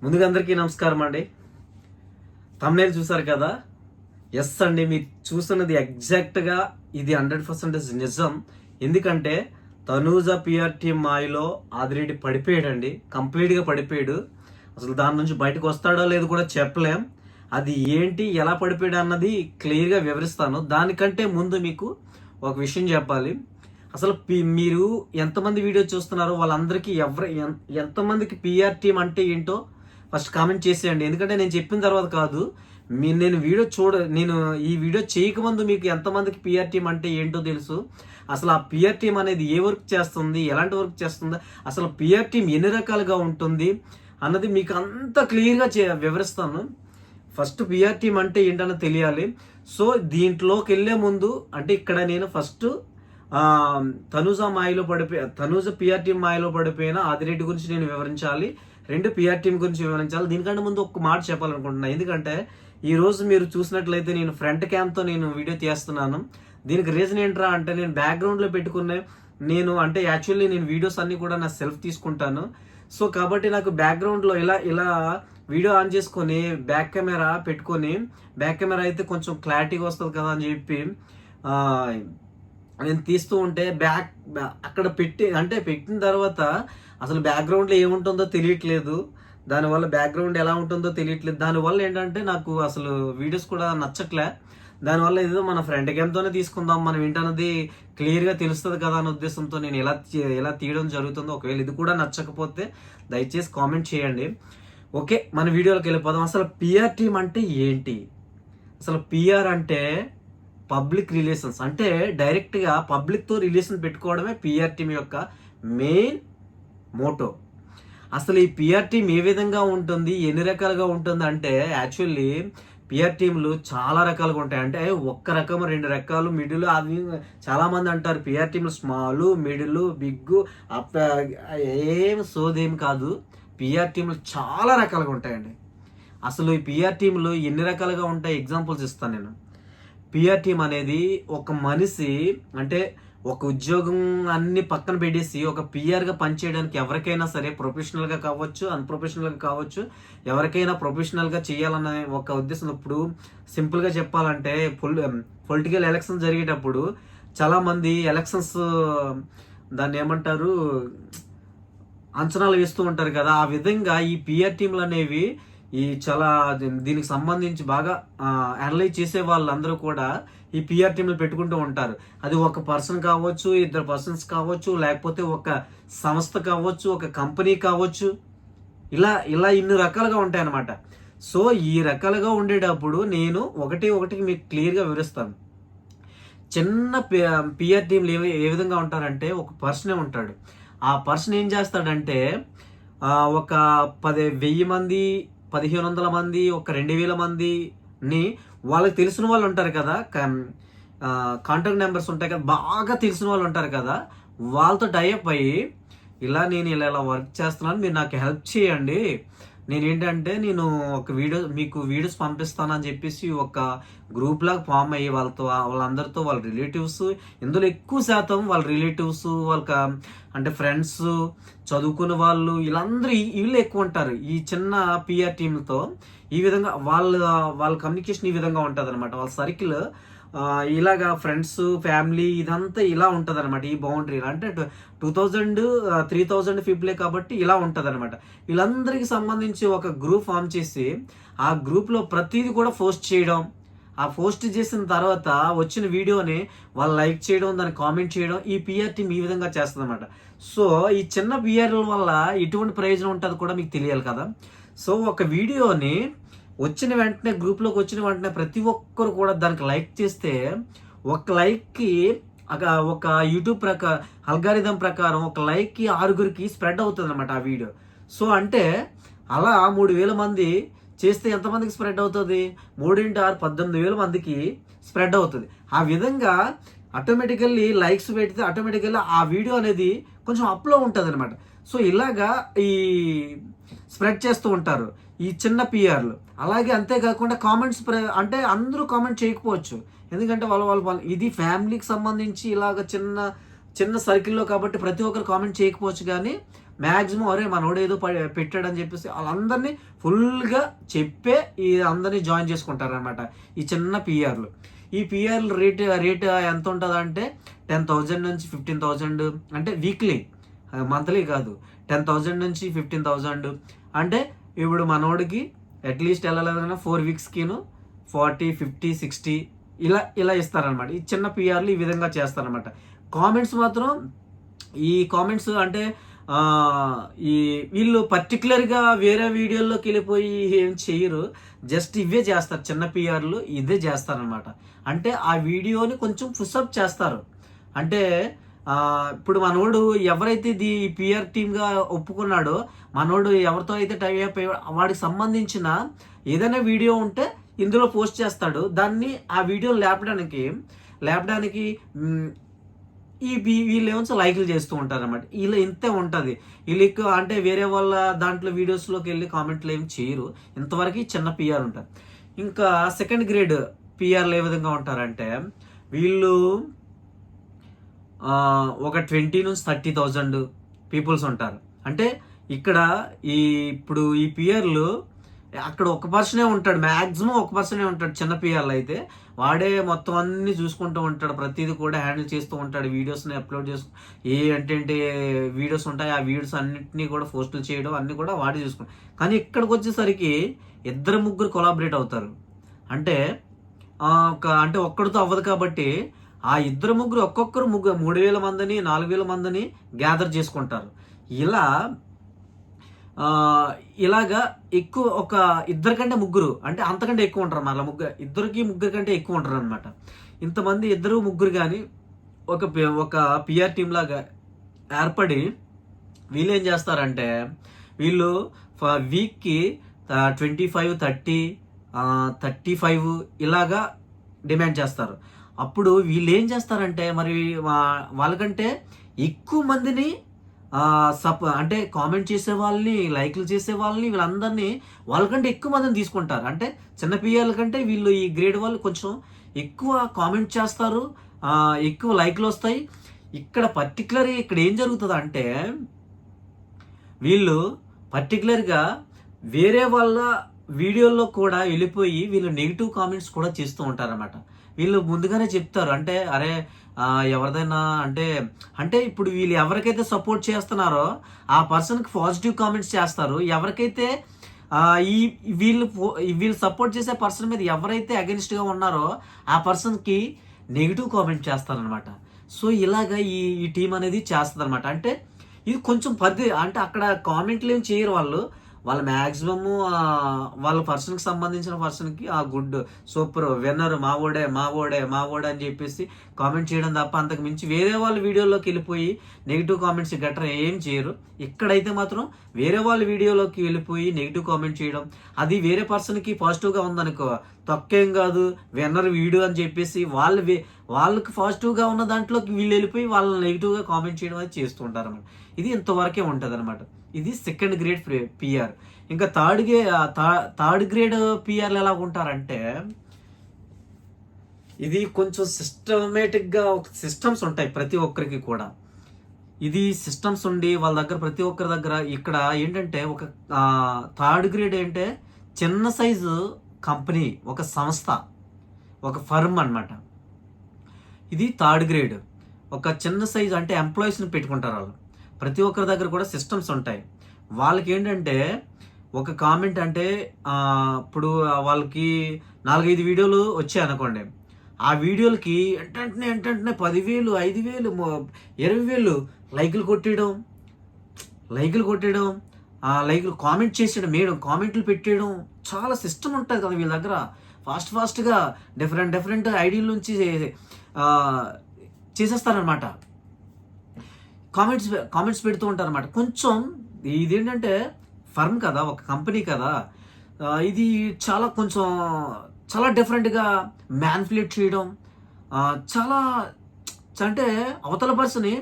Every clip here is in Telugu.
ముందుగా అందరికీ నమస్కారం అండి. థంబ్నెయిల్ చూసారు కదా. ఎస్ అండి, మీరు చూస్తున్నది ఎగ్జాక్ట్గా ఇది 100% నిజం. ఎందుకంటే తనూజ పిఆర్టీ మాయలో ఆదిరెడ్డి పడిపోయాడండి, కంప్లీట్గా పడిపోయాడు. అసలు దాని నుంచి బయటకు వస్తాడో లేదో కూడా చెప్పలేం. అది ఏంటి, ఎలా పడిపోయాడు అన్నది క్లియర్గా వివరిస్తాను. దానికంటే ముందు మీకు ఒక విషయం చెప్పాలి. అసలు మీరు ఎంతమంది వీడియో చూస్తున్నారో వాళ్ళందరికీ ఎంతమందికి పిఆర్ టీమ్ అంటే ఏంటో ఫస్ట్ కామెంట్ చేసేయండి. ఎందుకంటే నేను చెప్పిన తర్వాత కాదు, నేను ఈ వీడియో చేయకముందు మీకు ఎంతమందికి పిఆర్ టీమ్ అంటే ఏంటో తెలుసు, అసలు ఆ పిఆర్ టీమ్ అనేది ఏ వర్క్ చేస్తుంది, ఎలాంటి వర్క్ చేస్తుంది, అసలు పిఆర్ టీమ్ ఎన్ని రకాలుగా ఉంటుంది అన్నది మీకు అంత క్లియర్గా వివరిస్తాను. ఫస్ట్ పిఆర్ టీమ్ అంటే ఏంటన్నది తెలియాలి. సో దీంట్లోకి వెళ్ళే ముందు అంటే ఇక్కడ నేను ఫస్ట్ తనూజ పిఆర్ టీమ్ మాయలో పడిపోయిన ఆదిరెడ్డి గురించి నేను వివరించాలి. రెండు పిఆర్ టీమ్ గురించి వివరించాలి. దీనికంటే ముందు ఒక మాట చెప్పాలనుకుంటున్నాను. ఎందుకంటే ఈ రోజు మీరు చూసినట్లయితే నేను ఫ్రంట్ క్యామ్తో నేను వీడియో తీస్తున్నాను. దీనికి రీజన్ ఏంట్రా అంటే, నేను బ్యాక్గ్రౌండ్లో పెట్టుకునే అంటే యాక్చువల్లీ నేను వీడియోస్ అన్నీ కూడా నా సెల్ఫ్ తీసుకుంటాను. సో కాబట్టి నాకు బ్యాక్గ్రౌండ్లో ఇలా వీడియో ఆన్ చేసుకొని బ్యాక్ కెమెరా పెట్టుకొని, బ్యాక్ కెమెరా అయితే కొంచెం క్లారిటీగా వస్తుంది కదా అని చెప్పి నేను తీస్తూ ఉంటే అక్కడ పెట్టిన తర్వాత అసలు బ్యాక్గ్రౌండ్లో ఏముంటుందో తెలియట్లేదు, దానివల్ల బ్యాక్గ్రౌండ్ ఎలా ఉంటుందో తెలియట్లేదు. దానివల్ల ఏంటంటే నాకు అసలు వీడియోస్ కూడా నచ్చట్లే. దానివల్ల ఏదో మన ఫ్రంట్ క్యామ్తోనే తీసుకుందాం, మనం ఏంటన్నది క్లియర్గా తెలుస్తుంది కదా అనే ఉద్దేశంతో నేను ఎలా తీయడం జరుగుతుందో. ఒకవేళ ఇది కూడా నచ్చకపోతే దయచేసి కామెంట్ చేయండి. ఓకే, మన వీడియోలోకి వెళ్ళిపోదాం. అసలు పిఆర్ టీమ్ అంటే ఏంటి? అసలు పిఆర్ అంటే పబ్లిక్ రిలేషన్స్, అంటే డైరెక్ట్గా పబ్లిక్తో రిలేషన్ పెట్టుకోవడమే పిఆర్ టీమ్ యొక్క మెయిన్ మోటో. అసలు ఈ పిఆర్ టీమ్ ఏ విధంగా ఉంటుంది, ఎన్ని రకాలుగా ఉంటుంది అంటే, యాక్చువల్లీ పిఆర్ టీంలు చాలా రకాలుగా ఉంటాయి. అంటే ఒక్క రకము, రెండు రకాలు, మిడిల్, అది చాలా మంది అంటారు పిఆర్ టీంలు స్మాల్, మిడిల్, బిగ్, అప్, ఏం సోదేం కాదు. పిఆర్ టీంలు చాలా రకాలుగా ఉంటాయండి. అసలు ఈ పిఆర్ టీంలు ఎన్ని రకాలుగా ఉంటాయి ఎగ్జాంపుల్స్ ఇస్తాను నేను. పిఆర్ టీమ్ అనేది ఒక మనిషి, అంటే ఒక ఉద్యోగం అన్ని పక్కన పెట్టేసి ఒక పిఆర్గా పనిచేయడానికి ఎవరికైనా సరే, ప్రొఫెషనల్గా కావచ్చు, అన్ప్రొఫెషనల్గా కావచ్చు, ఎవరికైనా ప్రొఫెషనల్గా చేయాలనే ఒక ఉద్దేశం. ఇప్పుడు సింపుల్గా చెప్పాలంటే పొలిటికల్ ఎలక్షన్స్ జరిగేటప్పుడు చాలామంది ఎలక్షన్స్ దాన్ని ఏమంటారు, అంచనాలు వేస్తూ ఉంటారు కదా. ఆ విధంగా ఈ పిఆర్ టీంలు అనేవి దీనికి సంబంధించి బాగా అనలైజ్ చేసే వాళ్ళందరూ కూడా ఈ పిఆర్ టీంలు పెట్టుకుంటూ ఉంటారు. అది ఒక పర్సన్ కావచ్చు, ఇద్దరు పర్సన్స్ కావచ్చు, లేకపోతే ఒక సంస్థ కావచ్చు, ఒక కంపెనీ కావచ్చు, ఇలా ఇన్ని రకాలుగా ఉంటాయి అన్నమాట. సో ఈ రకాలుగా ఉండేటప్పుడు నేను ఒకటి మీకు క్లియర్గా వివరిస్తాను. చిన్న పిఆర్ టీంలు ఏ విధంగా ఉంటారంటే, ఒక పర్సనే ఉంటాడు. ఆ పర్సన్ ఏం చేస్తాడంటే, ఒక 10,000 మంది, 1,500 మంది, ఒక 2,000 మందిని, వాళ్ళకి తెలిసిన వాళ్ళు ఉంటారు కదా, కాంటాక్ట్ నెంబర్స్ ఉంటాయి కదా, బాగా తెలిసిన వాళ్ళు ఉంటారు కదా, వాళ్ళతో టైఅప్ అయ్యి నేను ఇలా వర్క్ చేస్తున్నాను, మీరు నాకు హెల్ప్ చేయండి, నేను ఒక మీకు వీడియోస్ పంపిస్తాను అని చెప్పేసి ఒక గ్రూప్ లాగా ఫామ్ అయ్యి వాళ్ళందరితో వాళ్ళ రిలేటివ్స్, ఇందులో ఎక్కువ శాతం వాళ్ళ రిలేటివ్స్, అంటే ఫ్రెండ్స్, చదువుకున్న వాళ్ళు, వీళ్ళు ఎక్కువ ఉంటారు ఈ చిన్న పిఆర్ టీంలతో. ఈ విధంగా వాళ్ళ కమ్యూనికేషన్ ఈ విధంగా ఉంటుంది అనమాట. వాళ్ళ సర్కిల్ ఇలాగా ఫ్రెండ్స్, ఫ్యామిలీ, ఇదంతా ఇలా ఉంటుంది అనమాట. ఈ బౌండరీ అంటే 2,000 3,000 పీపులే కాబట్టి ఇలా ఉంటుంది అనమాట. వీళ్ళందరికీ సంబంధించి ఒక గ్రూప్ ఫామ్ చేసి ఆ గ్రూప్లో ప్రతిదీ కూడా పోస్ట్ చేయడం, ఆ పోస్ట్ చేసిన తర్వాత వచ్చిన వీడియోని వాళ్ళు లైక్ చేయడం, దాన్ని కామెంట్ చేయడం, ఈ పిఆర్ టీమ్ ఈ విధంగా చేస్తుంది అనమాట. సో ఈ చిన్న పిఆర్ల వల్ల ఎటువంటి ప్రయోజనం ఉంటుందో కూడా మీకు తెలియాలి కదా. సో ఒక వీడియోని గ్రూప్లోకి వచ్చిన వెంటనే ప్రతి ఒక్కరు కూడా దానికి లైక్ చేస్తే, ఒక లైక్కి ఒక యూట్యూబ్ అల్గారిథం ప్రకారం ఒక లైక్కి 6గురికి స్ప్రెడ్ అవుతుంది అనమాట ఆ వీడియో. సో అంటే అలా 3,000 మంది చేస్తే ఎంతమందికి స్ప్రెడ్ అవుతుంది? 3 × 6 18,000 మందికి స్ప్రెడ్ అవుతుంది. ఆ విధంగా ఆటోమేటికల్లీ లైక్స్ పెడితే ఆటోమేటికల్లీ ఆ వీడియో అనేది కొంచెం అప్లో ఉంటుంది అనమాట. సో ఇలాగా ఈ స్ప్రెడ్ చేస్తూ ఉంటారు ఈ చిన్న పిఆర్లు. అలాగే అంతేకాకుండా కామెంట్స్, అంటే అందరూ కామెంట్ చేయకపోవచ్చు, ఎందుకంటే వాళ్ళ ఇది ఫ్యామిలీకి సంబంధించి ఇలాగ చిన్న సర్కిల్లో కాబట్టి ప్రతి ఒక్కరు కామెంట్ చేయకపోవచ్చు, కానీ మ్యాక్సిమం అరే మనోడు ఏదో పెట్టాడని చెప్పేసి వాళ్ళందరినీ ఫుల్గా చెప్పే ఈ అందరినీ జాయిన్ చేసుకుంటారు అనమాట ఈ చిన్న పిఆర్లు. ఈ పిఆర్లు రేట్ ఎంత ఉంటుంది అంటే 10,000 నుంచి 15,000, అంటే వీక్లీ, మంత్లీ కాదు, 10,000 నుంచి 15,000. అంటే ఇప్పుడు మనోడికి అట్లీస్ట్ వెళ్ళలేదన్నా 4 వీక్స్కిను 40, 50, 60 ఇలా ఇస్తారనమాట. ఈ చిన్న పిఆర్లు ఈ విధంగా చేస్తారనమాట. కామెంట్స్ మాత్రం ఈ కామెంట్స్ అంటే ఈ వీళ్ళు పర్టికులర్గా వేరే వీడియోల్లోకి వెళ్ళిపోయి ఏం చేయరు, జస్ట్ ఇవే చేస్తారు. చిన్న పిఆర్లు ఇదే చేస్తారనమాట. అంటే ఆ వీడియోని కొంచెం పుషప్ చేస్తారు. అంటే ఇప్పుడు మనోడు ఎవరైతే ఇది పిఆర్ టీమ్గా ఒప్పుకున్నాడో, మనోడు ఎవరితో అయితే టై అప్ వాడికి సంబంధించిన ఏదైనా వీడియో ఉంటే ఇందులో పోస్ట్ చేస్తాడు. దాన్ని ఆ వీడియో లేపడానికి వీళ్ళు ఏమో లైక్లు చేస్తూ ఉంటారు అనమాట. వీళ్ళు ఇంతే ఉంటుంది. వీళ్ళు అంటే వేరే వాళ్ళ దాంట్లో వీడియోస్లోకి వెళ్ళి కామెంట్లు ఏమి చేయరు. ఇంతవరకు చిన్న పిఆర్ ఉంటారు. ఇంకా సెకండ్ గ్రేడ్ పిఆర్లు ఏ విధంగా ఉంటారంటే, వీళ్ళు ఒక 20 నుంచి 30,000 పీపుల్స్ ఉంటారు. అంటే ఇక్కడ ఇప్పుడు ఈ పిఆర్లు అక్కడ ఒక పర్సనే ఉంటాడు, మ్యాక్సిమం ఒక పర్సనే ఉంటాడు. చిన్న పిఆర్లు అయితే వాడే మొత్తం అన్ని చూసుకుంటూ ఉంటాడు, ప్రతిదీ కూడా హ్యాండిల్ చేస్తూ ఉంటాడు. వీడియోస్ని అప్లోడ్ ఏంటంటే వీడియోస్ ఉంటాయి, ఆ వీడియోస్ అన్నింటినీ కూడా పోస్టులు చేయడం అన్ని కూడా వాడే చూసుకుంటాడు. కానీ ఇక్కడికి వచ్చేసరికి 2-3 కొలాబరేట్ అవుతారు. అంటే అంటే ఒక్కడితో అవ్వదు కాబట్టి ఆ 2-3 ఒక్కొక్కరు 3,000 మందిని 4,000 మందిని గ్యాదర్ చేసుకుంటారు. ఇలాగా ఎక్కువ ఒక 2 కంటే 3 అంటే అంతకంటే ఎక్కువ ఉంటారు. మళ్ళీ 2-3 కంటే ఎక్కువ ఉంటారు అనమాట. ఇంతమంది 2-3 కానీ ఒక పిఆర్ టీమ్ లాగా ఏర్పడి వీళ్ళు ఏం చేస్తారంటే, వీళ్ళు వీక్కి 25, 30, 35 ఇలాగా డిమాండ్ చేస్తారు. అప్పుడు వీళ్ళు ఏం చేస్తారంటే, మరి వాళ్ళకంటే ఎక్కువ మందిని అంటే కామెంట్ చేసే వాళ్ళని, లైక్లు చేసే వాళ్ళని, వీళ్ళందరినీ వాళ్ళకంటే ఎక్కువ మందిని తీసుకుంటారు. అంటే చిన్న పిఎల్ కంటే వీళ్ళు ఈ గ్రేడ్ వాళ్ళు కొంచెం ఎక్కువ కామెంట్ చేస్తారు, ఎక్కువ లైక్లు వస్తాయి. ఇక్కడ ఏం జరుగుతుంది అంటే, వీళ్ళు పర్టికులర్గా వేరే వాళ్ళ వీడియోల్లో కూడా వెళ్ళిపోయి వీళ్ళు నెగిటివ్ కామెంట్స్ కూడా చేస్తూ ఉంటారన్నమాట. వీళ్ళు ముందుగానే చెప్తారు, అంటే అరే ఎవరిదైనా అంటే ఇప్పుడు వీళ్ళు ఎవరికైతే సపోర్ట్ చేస్తున్నారో ఆ పర్సన్కి పాజిటివ్ కామెంట్స్ చేస్తారు. ఎవరికైతే వీళ్ళు సపోర్ట్ చేసే పర్సన్ మీద ఎవరైతే అగెన్స్ట్గా ఉన్నారో ఆ పర్సన్కి నెగిటివ్ కామెంట్ చేస్తారనమాట. సో ఇలాగా ఈ టీం అనేది చేస్తుంది అనమాట. అంటే ఇది కొంచెం అంటే అక్కడ కామెంట్లు ఏం చేయరు వాళ్ళ మ్యాక్సిమము వాళ్ళ పర్సన్కి సంబంధించిన పర్సన్కి గుడ్, సూపర్, విన్నర్, మావోడే అని చెప్పేసి కామెంట్ చేయడం తప్ప అంతకు మించి వేరే వాళ్ళ వీడియోలోకి వెళ్ళిపోయి నెగిటివ్ కామెంట్స్ గట్రా ఏం చేయరు. ఇక్కడైతే మాత్రం వేరే వాళ్ళ వీడియోలోకి వెళ్ళిపోయి నెగిటివ్ కామెంట్ చేయడం, అది వేరే పర్సన్కి పాజిటివ్గా ఉందనుకో తక్కువేం కాదు, విన్నర్ వీడియో అని చెప్పేసి వాళ్ళకి పాజిటివ్గా ఉన్న దాంట్లోకి వీళ్ళు వెళ్ళిపోయి వాళ్ళని నెగిటివ్గా కామెంట్ చేయడం అది చేస్తూ ఉంటారు అన్నమాట. ఇది ఇంతవరకే ఉంటుంది అనమాట. ఇది సెకండ్ గ్రేడ్ పిఆర్. ఇంకా థర్డ్ గ్రేడ్ పిఆర్లు ఎలా ఉంటారంటే, ఇది కొంచెం సిస్టమేటిక్గా సిస్టమ్స్ ఉంటాయి ప్రతి ఒక్కరికి కూడా. ఇది సిస్టమ్స్ ఉండి వాళ్ళ దగ్గర ప్రతి ఒక్కరి దగ్గర ఇక్కడ ఏంటంటే ఒక థర్డ్ గ్రేడ్ అంటే చిన్న సైజు కంపెనీ, ఒక సంస్థ, ఒక ఫర్మ్ అన్నమాట. ఇది థర్డ్ గ్రేడ్. ఒక చిన్న సైజు అంటే ఎంప్లాయీస్ని పెట్టుకుంటారు వాళ్ళు. ప్రతి ఒక్కరి దగ్గర కూడా సిస్టమ్స్ ఉంటాయి. వాళ్ళకి ఏంటంటే ఒక కామెంట్ అంటే ఇప్పుడు వాళ్ళకి 4-5 వీడియోలు వచ్చాయి అనుకోండి, ఆ వీడియోలకి ఏంటంటే 10,000, 5,000, 20,000 లైకులు కొట్టేయడం, లైకులు కామెంట్ చేసేయడం, కామెంట్లు పెట్టేయడం, చాలా సిస్టమ్ ఉంటుంది కదా వీళ్ళ దగ్గర. ఫాస్ట్గా డిఫరెంట్ ఐడియాల నుంచి చేసేస్తారనమాట. కామెంట్స్ పెడుతూ ఉంటారు అనమాట. కొంచెం ఇదేంటంటే ఫర్మ్ కదా, ఒక కంపెనీ కదా, ఇది చాలా డిఫరెంట్గా మ్యానిపులేట్ చేయడం, చాలా అంటే అవతల పర్సన్ని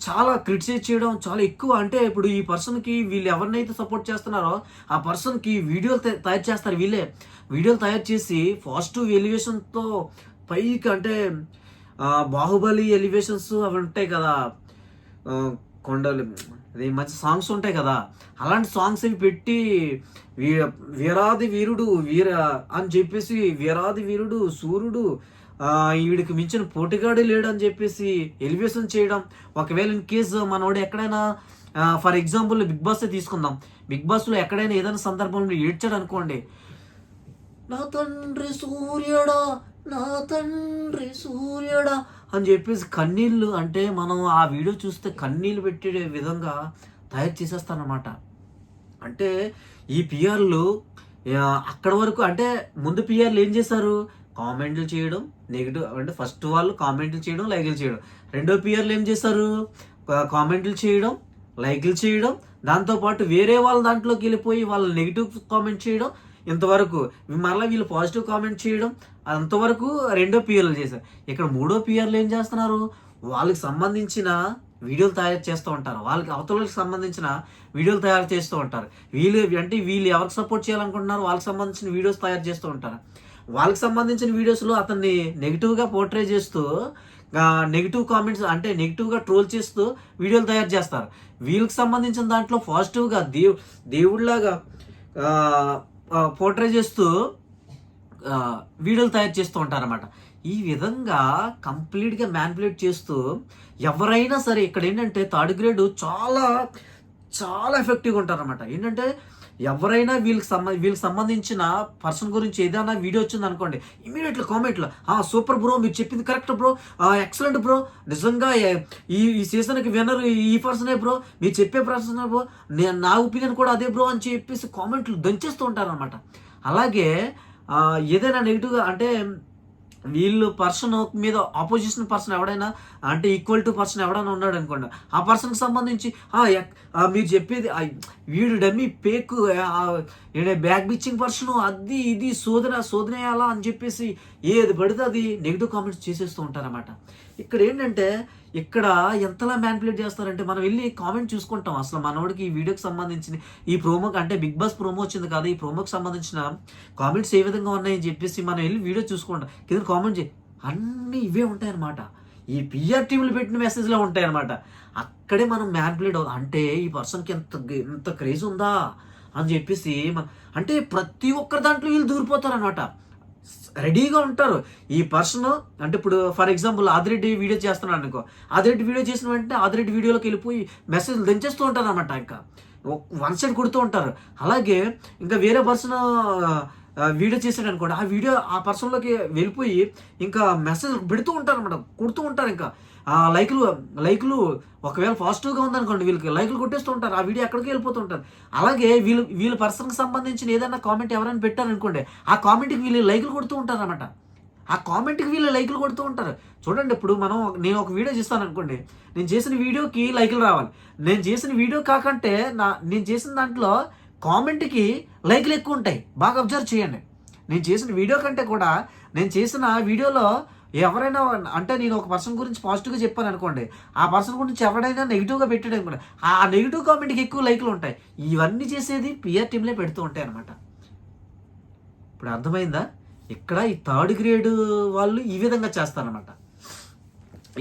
చాలా క్రిటిసైజ్ చేయడం చాలా ఎక్కువ. అంటే ఇప్పుడు ఈ పర్సన్కి వీళ్ళు ఎవరినైతే సపోర్ట్ చేస్తున్నారో ఆ పర్సన్కి వీడియోలు తయారు చేస్తారు. వీళ్ళే వీడియోలు తయారు చేసి పాజిటివ్ ఎలివేషన్తో పైకి అంటే బాహుబలి ఎలివేషన్స్ అవి ఉంటాయి కదా, ఆ, కొండలు, అది మంచి సాంగ్స్ ఉంటాయి కదా, అలాంటి సాంగ్స్ ఇవి పెట్టి వీరాది వీరుడు వీర అని చెప్పేసి, వీరాది వీరుడు సూర్యుడు, వీడికి మించిన పోటీగాడే లేడు అని చెప్పేసి ఎలివేషన్ చేయడం. ఒకవేళ ఇన్ కేసు మనోడు ఎక్కడైనా ఫర్ ఎగ్జాంపుల్ బిగ్ బాస్ తీసుకుందాం, బిగ్ బాస్లో ఎక్కడైనా ఏదైనా సందర్భంలో ఏడ్చాడు అనుకోండి, నా తండ్రి సూర్యుడా, నా తండ్రి సూర్యుడా అని చెప్పేసి కన్నీళ్ళు, అంటే మనం ఆ వీడియో చూస్తే కన్నీళ్ళు పెట్టే విధంగా తయారు చేసేస్తానమాట. అంటే ఈ పిఆర్లు అక్కడ వరకు, అంటే ముందు పిఆర్లు ఏం చేశారు, కామెంట్లు చేయడం, నెగిటివ్, అంటే ఫస్ట్ వాళ్ళు కామెంట్లు చేయడం, లైకులు చేయడం. రెండో పిఆర్లు ఏం చేశారు, కామెంట్లు చేయడం, లైకులు చేయడం, దాంతోపాటు వేరే వాళ్ళ దాంట్లోకి వెళ్ళిపోయి వాళ్ళు నెగిటివ్ కామెంట్ చేయడం, ఇంతవరకు మరలా వీళ్ళు పాజిటివ్ కామెంట్ చేయడం, అంతవరకు రెండో పిఆర్లు చేశారు. ఇక్కడ మూడో పిఆర్లు ఏం చేస్తున్నారు, వాళ్ళకి సంబంధించిన వీడియోలు తయారు చేస్తూ ఉంటారు, వాళ్ళకి అవతలకి సంబంధించిన వీడియోలు తయారు చేస్తూ ఉంటారు. వీళ్ళు ఎవరికి సపోర్ట్ చేయాలనుకుంటున్నారు, వాళ్ళకి సంబంధించిన వీడియోస్ తయారు చేస్తూ ఉంటారు. వాళ్ళకి సంబంధించిన వీడియోస్లో అతన్ని నెగిటివ్గా పోర్ట్రే చేస్తూ, నెగిటివ్ కామెంట్స్ అంటే నెగిటివ్గా ట్రోల్ చేస్తూ వీడియోలు తయారు చేస్తారు. వీళ్ళకి సంబంధించిన దాంట్లో పాజిటివ్గా దేవుడిలాగా పోర్ట్రే చేస్తూ వీడియోలు తయారు చేస్తూ ఉంటారన్నమాట. ఈ విధంగా కంప్లీట్గా మ్యానిపులేట్ చేస్తూ ఎవరైనా సరే, ఇక్కడ ఏంటంటే థర్డ్ గ్రేడ్ చాలా చాలా ఎఫెక్టివ్గా ఉంటారన్నమాట. ఏంటంటే ఎవరైనా వీళ్ళకి సంబంధించిన పర్సన్ గురించి ఏదైనా వీడియో వచ్చింది అనుకోండి, ఇమీడియట్లీ కామెంట్లో సూపర్ బ్రో, మీరు చెప్పింది కరెక్ట్ బ్రో, ఎక్సలెంట్ బ్రో, నిజంగా ఈ సీజన్కి విన్నర్ ఈ పర్సనే బ్రో, మీరు చెప్పే పర్సనే బ్రో, నా ఒపీనియన్ కూడా అదే బ్రో అని చెప్పేసి కామెంట్లు దంచేస్తూ ఉంటారనమాట. అలాగే ఏదైనా నెగిటివ్గా, అంటే వీళ్ళు పర్సన్ మీద ఆపోజిషన్ పర్సన్ ఎవడైనా, అంటే ఈక్వల్ టు పర్సన్ ఎవడైనా ఉన్నాడు అనుకోండి, ఆ పర్సన్కి సంబంధించి మీరు చెప్పేది వీడు డమ్మీ పేక్ బ్యాక్ బిచ్చింగ్ పర్సన్, అది ఇది శోధనేయాలా అని చెప్పేసి ఏది పడితే అది నెగిటివ్ కామెంట్స్ చేసేస్తూ ఉంటారన్నమాట. ఇక్కడ ఏంటంటే ఇక్కడ ఎంతలా మ్యానిపులేట్ చేస్తారంటే, మనం వెళ్ళి కామెంట్ చూసుకుంటాం, అసలు మనోడికి ఈ వీడియోకి సంబంధించిన ఈ ప్రోమోకి, అంటే బిగ్ బాస్ ప్రోమో వచ్చింది కదా, ఈ ప్రోమోకి సంబంధించిన కామెంట్స్ ఏ విధంగా ఉన్నాయని చెప్పేసి మనం వెళ్ళి వీడియో చూసుకుంటాం, కింద కామెంట్ అన్నీ ఇవే ఉంటాయన్నమాట. ఈ పిఆర్ టీంలు పెట్టిన మెసేజ్లో ఉంటాయన్నమాట. అక్కడే మనం మ్యానిపులేట్ అవుతాం, అంటే ఈ పర్సన్కి ఎంత క్రేజ్ ఉందా అని చెప్పేసి అంటే ప్రతి ఒక్కరి దాంట్లో వీళ్ళు దూరిపోతారు అనమాట, రెడీగా ఉంటారు. ఈ పర్సన్, అంటే ఇప్పుడు ఫర్ ఎగ్జాంపుల్ ఆదిరెడ్డి వీడియో చేస్తున్నాడు అనుకో, ఆదిరెడ్డి వీడియో చేసిన వెంటనే ఆదిరెడ్డి వీడియోలోకి వెళ్ళిపోయి మెసేజ్లు దంచేస్తూ ఉంటారు అనమాట, ఇంకా వన్ సైడ్ కొడుతూ ఉంటారు. అలాగే ఇంకా వేరే పర్సన్ వీడియో చేసాడు అనుకోండి, ఆ పర్సన్లోకి వెళ్ళిపోయి ఇంకా మెసేజ్ పెడుతూ ఉంటారు అనమాట, కొడుతూ ఉంటారు. ఇంకా లైకులు ఒకవేళ పాజిటివ్గా ఉందనుకోండి, వీళ్ళకి లైకులు కొట్టేస్తూ ఉంటారు, ఆ వీడియో ఎక్కడికి వెళ్ళిపోతుంటారు. అలాగే వీళ్ళ పర్సన్కి సంబంధించిన ఏదైనా కామెంట్ ఎవరైనా పెట్టారనుకోండి, ఆ కామెంట్కి వీళ్ళు లైకులు కొడుతూ ఉంటారు అనమాట, ఆ కామెంట్కి వీళ్ళు లైకులు కొడుతూ ఉంటారు. చూడండి, ఇప్పుడు నేను ఒక వీడియో చేస్తాను అనుకోండి, నేను చేసిన వీడియోకి లైకులు రావాలి, నేను చేసిన వీడియో కాకంటే నేను చేసిన దాంట్లో కామెంట్కి లైకులు ఎక్కువ ఉంటాయి. బాగా అబ్జర్వ్ చేయండి, నేను చేసిన వీడియో కంటే కూడా నేను చేసిన వీడియోలో ఎవరైనా, అంటే నేను ఒక పర్సన్ గురించి పాజిటివ్గా చెప్పాను అనుకోండి, ఆ పర్సన్ గురించి ఎవరైనా నెగిటివ్గా పెట్టాడు అనుకోండి, ఆ నెగిటివ్ కామెంట్కి ఎక్కువ లైకులు ఉంటాయి. ఇవన్నీ చేసేది పిఆర్ టీంలే పెడుతూ ఉంటాయి అనమాట. ఇప్పుడు అర్థమైందా? ఇక్కడ ఈ థర్డ్ గ్రేడ్ వాళ్ళు ఈ విధంగా చేస్తారనమాట.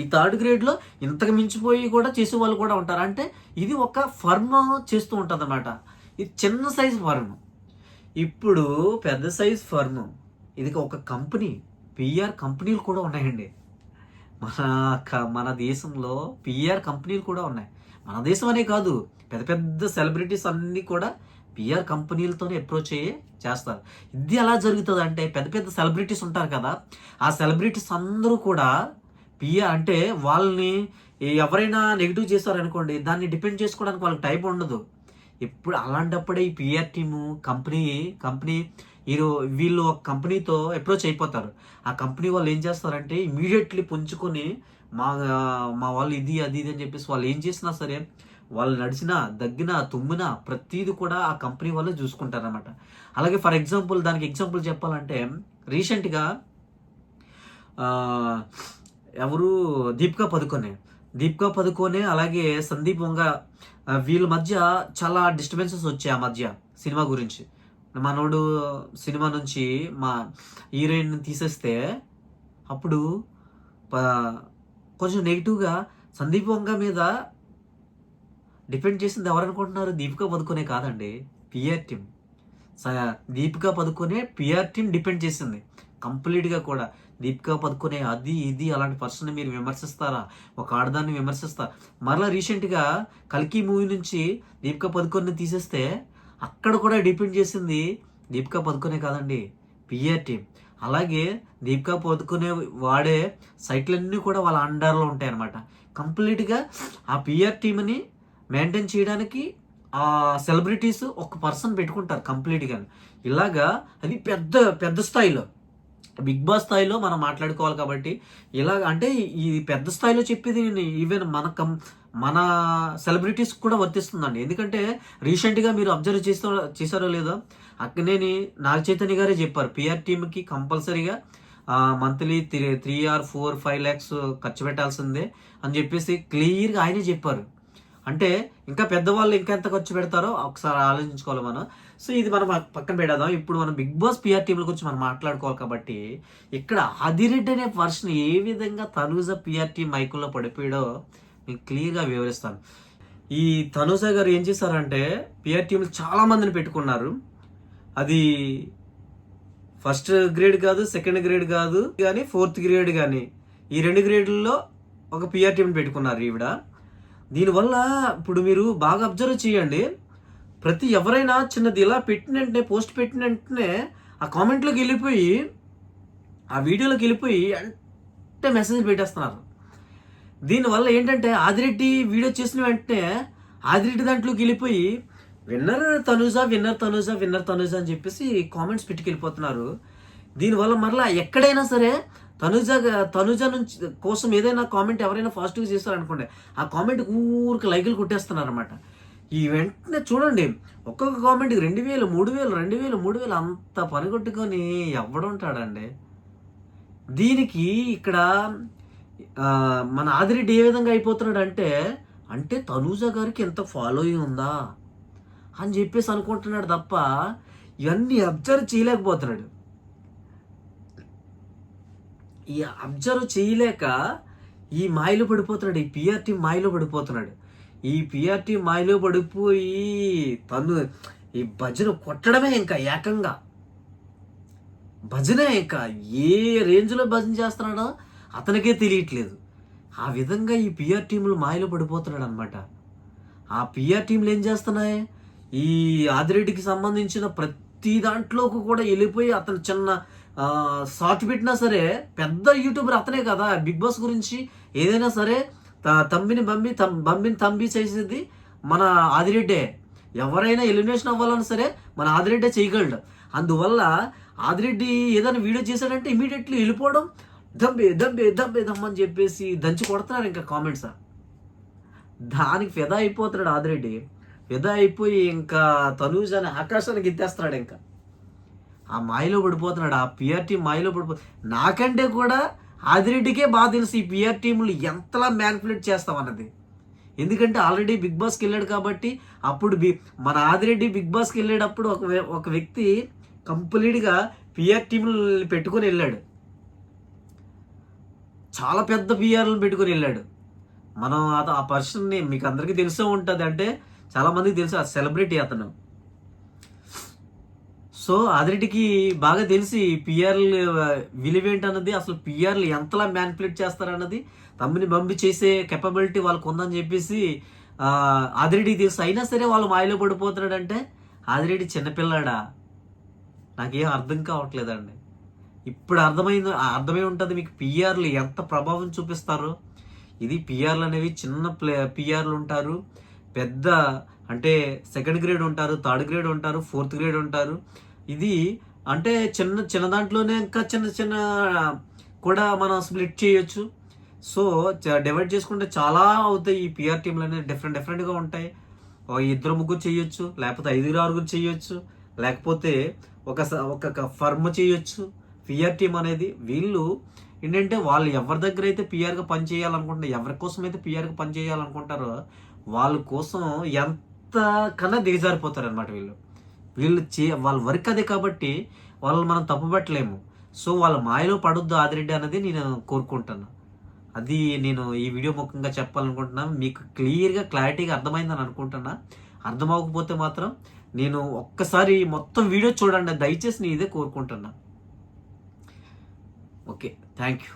ఈ థర్డ్ గ్రేడ్లో ఇంతకు మించిపోయి కూడా చేసే వాళ్ళు కూడా ఉంటారు. అంటే ఇది ఒక ఫర్మ్ చేస్తూ ఉంటుంది అనమాట. ఇది చిన్న సైజ్ ఫర్మ్, ఇప్పుడు పెద్ద సైజ్ ఫర్మ్, ఇది ఒక కంపెనీ. పిఆర్ కంపెనీలు కూడా ఉన్నాయండి మన దేశంలో, పిఆర్ కంపెనీలు కూడా ఉన్నాయి. మన దేశం అనే కాదు, పెద్ద పెద్ద సెలబ్రిటీస్ అన్నీ కూడా పిఆర్ కంపెనీలతోనే అప్రోచ్ చేస్తారు. ఇది ఎలా జరుగుతుంది అంటే, పెద్ద పెద్ద సెలబ్రిటీస్ ఉంటారు కదా, ఆ సెలబ్రిటీస్ అందరూ కూడా పిఆర్, అంటే వాళ్ళని ఎవరైనా నెగిటివ్ చేస్తారనుకోండి, దాన్ని డిపెండ్ చేసుకోవడానికి వాళ్ళకి టైం ఉండదు. ఇప్పుడు అలాంటప్పుడే ఈ పిఆర్ టీము కంపెనీ వీళ్ళు ఒక కంపెనీతో అప్రోచ్ అయిపోతారు. ఆ కంపెనీ వాళ్ళు ఏం చేస్తారంటే ఇమీడియట్లీ పుంజుకొని మా వాళ్ళు ఇది అది అని చెప్పేసి వాళ్ళు ఏం చేసినా సరే, వాళ్ళు నడిచినా దగ్గినా తుమ్మినా ప్రతిదీ కూడా ఆ కంపెనీ వాళ్ళు చూసుకుంటారు అనమాట. అలాగే ఫర్ ఎగ్జాంపుల్, దానికి ఎగ్జాంపుల్ చెప్పాలంటే, రీసెంట్గా ఎవరు దీపికా పదుకొనే అలాగే సందీప్ వంగ వీళ్ళ మధ్య చాలా డిస్టర్బెన్సెస్ వచ్చాయి ఆ మధ్య సినిమా గురించి. మనోడు సినిమా నుంచి మా హీరోయిన్ తీసేస్తే అప్పుడు కొంచెం నెగిటివ్గా సందీప్ వంగ మీద డిపెండ్ చేసింది ఎవరనుకుంటున్నారు? దీపికా పదుకొనే కాదండి, PR team. Deepika Padukone PR team depend చేసింది కంప్లీట్గా కూడా. దీపికా పదుకొనే అది ఇది అలాంటి పర్సన్ మీరు విమర్శిస్తారా? ఒక ఆడదాన్ని విమర్శిస్తారా? మరలా రీసెంట్గా కల్కి మూవీ నుంచి దీపికా పదుకొనే తీసేస్తే అక్కడ కూడా డిపెండ్ చేసింది దీపికా పదుకొనే కాదండి, పిఆర్ టీమ్. అలాగే దీపికా పదుకొనే వాడే సైట్లన్నీ కూడా వాళ్ళ అండర్లో ఉంటాయి అన్నమాట. కంప్లీట్గా ఆ పిఆర్ టీమ్ని మెయింటైన్ చేయడానికి ఆ సెలబ్రిటీస్ ఒక పర్సన్ పెట్టుకుంటారు కంప్లీట్గా. ఇలాగా అది పెద్ద పెద్ద స్థాయిలో, బిగ్ బాస్ స్థాయిలో మనం మాట్లాడుకోవాలి కాబట్టి ఇలాగ అంటే ఈ పెద్ద స్థాయిలో చెప్పేది ఈవెన్ మన సెలబ్రిటీస్ కూడా వర్తిస్తుందండి. ఎందుకంటే రీసెంట్గా మీరు అబ్జర్వ్ చేశారో లేదో, అక్కనేని నాగ చైతన్య గారే చెప్పారు పిఆర్ టీమ్కి కంపల్సరీగా మంత్లీ 3 or 4, 5 lakhs ఖర్చు పెట్టాల్సిందే అని చెప్పేసి క్లియర్గా ఆయనే చెప్పారు. అంటే ఇంకా పెద్దవాళ్ళు ఇంకా ఎంత ఖర్చు పెడతారో ఒకసారి ఆలోచించుకోవాలి మనం. సో ఇది మనం పక్కన పెడదాం. ఇప్పుడు మనం బిగ్ బాస్ పిఆర్ టీంల గురించి మనం మాట్లాడుకోవాలి కాబట్టి ఇక్కడ ఆదిరెడ్డి అనే పర్సన్ ఏ విధంగా తనూజ పిఆర్ టీం మైకుల్లో పడిపోయాడో మీకు క్లియర్గా వివరిస్తాను. ఈ తనూజ గారు ఏం చేశారంటే పిఆర్ టీంలు చాలా మందిని పెట్టుకున్నారు. అది ఫస్ట్ గ్రేడ్ కాదు, సెకండ్ గ్రేడ్ కాదు కానీ 4th గ్రేడ్ కానీ ఈ 2 గ్రేడ్లలో ఒక పిఆర్ టీంని పెట్టుకున్నారు ఈవిడ. దీనివల్ల ఇప్పుడు మీరు బాగా అబ్జర్వ్ చేయండి, ప్రతి ఎవరైనా చిన్నది ఇలా పెట్టిన వెంటనే పోస్ట్ పెట్టిన వెంటనే ఆ కామెంట్లోకి వెళ్ళిపోయి ఆ వీడియోలోకి వెళ్ళిపోయి అంటే మెసేజ్ పెట్టేస్తున్నారు. దీనివల్ల ఏంటంటే ఆదిరెడ్డి వీడియో చేసిన వెంటనే ఆదిరెడ్డి దాంట్లోకి వెళ్ళిపోయి winner Tanuja winner Tanuja winner Tanuja అని చెప్పేసి కామెంట్స్ పెట్టుకెళ్ళిపోతున్నారు. దీనివల్ల మరలా ఎక్కడైనా సరే తనుజ నుంచి కోసం ఏదైనా కామెంట్ ఎవరైనా పాజిటివ్ చేస్తారనుకోండి, ఆ కామెంట్ ఊరికి లైకులు కొట్టేస్తున్నారు అనమాట. ఈ వెంటనే చూడండి, ఒక్కొక్క కామెంట్కి 2000, 3000, 2000, 3000 అంత పని కొట్టుకొని ఎవడుంటాడండి. దీనికి ఇక్కడ మన ఆదిరెడ్డి ఏ విధంగా అయిపోతున్నాడు అంటే తనూజ గారికి ఎంత ఫాలోయింగ్ ఉందా అని చెప్పేసి అనుకుంటున్నాడు తప్ప ఇవన్నీ అబ్జర్వ్ చేయలేకపోతున్నాడు. ఈ అబ్జర్వ్ చేయలేక ఈ మాయలో పడిపోతున్నాడు, ఈ పిఆర్ టీం మాయలో పడిపోతున్నాడు. ఈ పిఆర్ టీం మాయలో పడిపోయి తను ఈ భజన కొట్టడమే, ఇంకా ఏకంగా భజనే, ఇంకా ఏ రేంజ్లో భజన చేస్తున్నాడో అతనికే తెలియట్లేదు. ఆ విధంగా ఈ పిఆర్ టీంలు మాయలో పడిపోతున్నాడు అనమాట. ఆ పిఆర్ టీంలు ఏం చేస్తున్నాయి, ఈ ఆదిరెడ్డికి సంబంధించిన ప్రతి దాంట్లోకి కూడా వెళ్ళిపోయి అతను చిన్న షార్ట్ పెట్టినా సరే, పెద్ద యూట్యూబర్ అతనే కదా, బిగ్ బాస్ గురించి ఏదైనా సరే బంబిని తంబి చేసేది మన ఆదిరెడ్డే. ఎవరైనా ఎలిమినేషన్ అవ్వాలన్నా సరే మన ఆదిరెడ్డే చేయగలడు. అందువల్ల ఆదిరెడ్డి ఏదైనా వీడియో చేశాడంటే ఇమీడియట్లీ వెళ్ళిపోవడం, దమ్మని చెప్పేసి దంచి కొడుతున్నారు ఇంకా కామెంట్స్. దానికి ఫిదా అయిపోతున్నాడు ఆదిరెడ్డి. ఫిదా అయిపోయి ఇంకా తనూజని ఆకాశానికి ఎత్తేస్తున్నాడు. ఇంకా ఆ మాయలో పడిపోతున్నాడు, ఆ పిఆర్ టీం మాయలో నాకంటే కూడా ఆదిరెడ్డికే బాగా తెలుసు ఈ పిఆర్ టీంలు ఎంతలా మ్యానిపులేట్ చేస్తామన్నది. ఎందుకంటే ఆల్రెడీ బిగ్ బాస్కి వెళ్ళాడు కాబట్టి. అప్పుడు మన ఆదిరెడ్డి బిగ్ బాస్కి వెళ్ళేటప్పుడు ఒక వ్యక్తి కంప్లీట్గా పిఆర్ టీంలు పెట్టుకొని వెళ్ళాడు, చాలా పెద్ద పిఆర్లను పెట్టుకొని వెళ్ళాడు. మనం ఆ పర్సన్ని మీకు అందరికీ తెలిసే ఉంటుంది, అంటే చాలా మందికి తెలుసు, ఆ సెలబ్రిటీ అతను. సో ఆదిరెడ్డికి బాగా తెలిసి పిఆర్లు విలువేంటన్నది, అసలు పిఆర్లు ఎంతలా మ్యానిపులేట్ చేస్తారన్నది, తమ్మిని బంబి చేసే కెపబిలిటీ వాళ్ళకు ఉందని చెప్పేసి ఆదిరెడ్డికి తెలుసు. అయినా సరే వాళ్ళు మాయలో పడిపోతున్నాడంటే ఆదిరెడ్డి చిన్నపిల్లాడా, నాకేం అర్థం కావట్లేదండి. ఇప్పుడు అర్థమై ఉంటుంది మీకు పిఆర్లు ఎంత ప్రభావం చూపిస్తారో. ఇది పిఆర్లు అనేవి చిన్న పిఆర్లు ఉంటారు, పెద్ద అంటే 2nd గ్రేడ్ ఉంటారు, 3rd గ్రేడ్ ఉంటారు, 4th గ్రేడ్ ఉంటారు. ఇది అంటే చిన్న దాంట్లోనే ఇంకా చిన్న కూడా మనం స్ప్లిట్ చేయొచ్చు. సో డివైడ్ చేసుకుంటే చాలా అవుతాయి. ఈ పిఆర్ టీంలు అనేవి డిఫరెంట్గా ఉంటాయి. 2-3 చేయొచ్చు, లేకపోతే 5-6 చేయొచ్చు, లేకపోతే ఒక ఫర్మ్ చేయొచ్చు. పిఆర్ టీం అనేది వీళ్ళు ఏంటంటే వాళ్ళు ఎవరి దగ్గర అయితే పిఆర్గా పని చేయాలనుకుంటారో, ఎవరి కోసం అయితే పిఆర్గా పని చేయాలనుకుంటారో వాళ్ళ కోసం ఎంత కన్నా దిగజారిపోతారు అనమాట. వాళ్ళ వర్క్ అదే కాబట్టి వాళ్ళని మనం తప్పుపట్టలేము. సో వాళ్ళ మాయలో పడొద్దు ఆదిరెడ్డి అనేది నేను కోరుకుంటాను. అది నేను ఈ వీడియో ముఖంగా చెప్పాలనుకుంటున్నాను. మీకు క్లారిటీగా అర్థమైందని అనుకుంటున్నా. అర్థం అవ్వకపోతే మాత్రం నేను ఒక్కసారి మొత్తం వీడియో చూడండి, దయచేసి నేను ఇదే కోరుకుంటున్నా. Okay, thank you.